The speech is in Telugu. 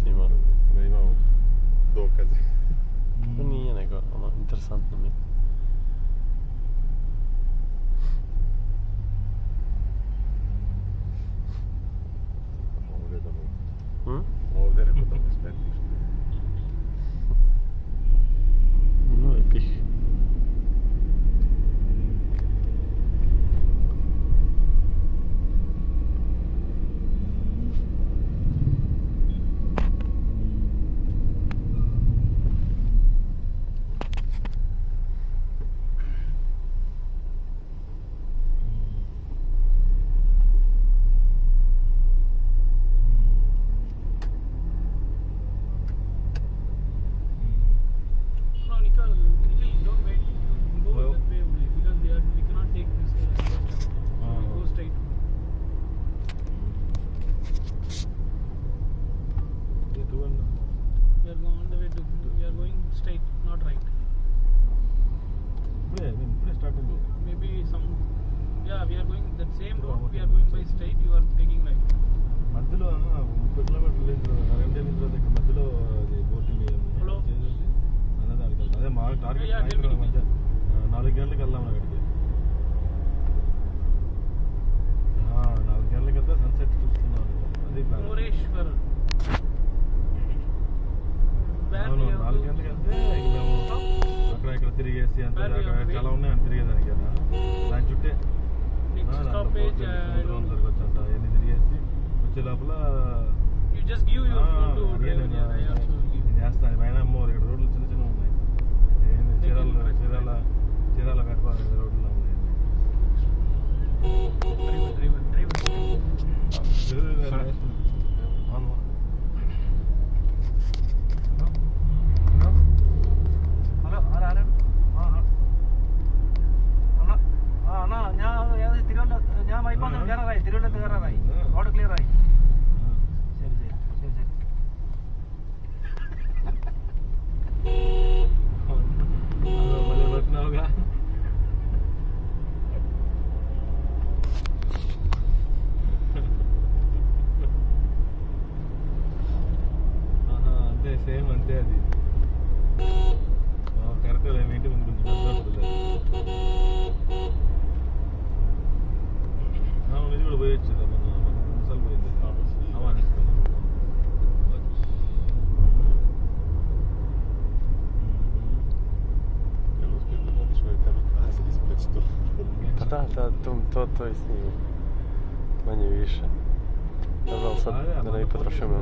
snima. Da imamo dokaze. To nije nego, ono, interesantno mi. Ovdje da mu... Hm? Ovdje rekao da mu smetiš. No i pih. మధ్యలో 30 కిలోమీటర్లు రెండే నిమిషాల దగ్గర మధ్యలో అది బోటింగ్ చేసేసి అన్నది అక్కడికి వెళ్తాం. అదే మా టార్గెట్ సాయంత్రం మధ్య 4 గంటలకు వెళ్దాం అక్కడికి. 4 గంటలకు వెళ్తే సన్సెట్ చూసుకున్నాం. అది ప్లాన్. అవును, 4 గంటలకు వెళ్తే మేము అక్కడ ఇక్కడ తిరిగేసి అంతే అక్కడ చాలా ఉన్నాయి అని తిరిగేదానికి కదా. దాని చుట్టే సముద్రం జరగచ్చు అంట. అవన్నీ తిరిగేసి వచ్చే లోపల నేను చేస్తాను. పైన ఇక్కడ రోడ్లు చిన్న చిన్న ఉన్నాయి. చీరాల కట్టుకోవాలి రోడ్లు ఉన్నాయి. തിരുവനന്തപുരത്ത് കയറാറായി. റോഡ് ക്ലിയർ ആയി. ശരി ശരി ശരി ശരി. అంతే సేమ్ అంతే అది కరెక్ట్. ఇంటి ముందు కొంచెం ఇది కూడా పోయొచ్చు. మన నిమిషాలు పోయింది. To jest nie wiem. Chyba nie wiesz. Dobra, ostatnio potrafimy.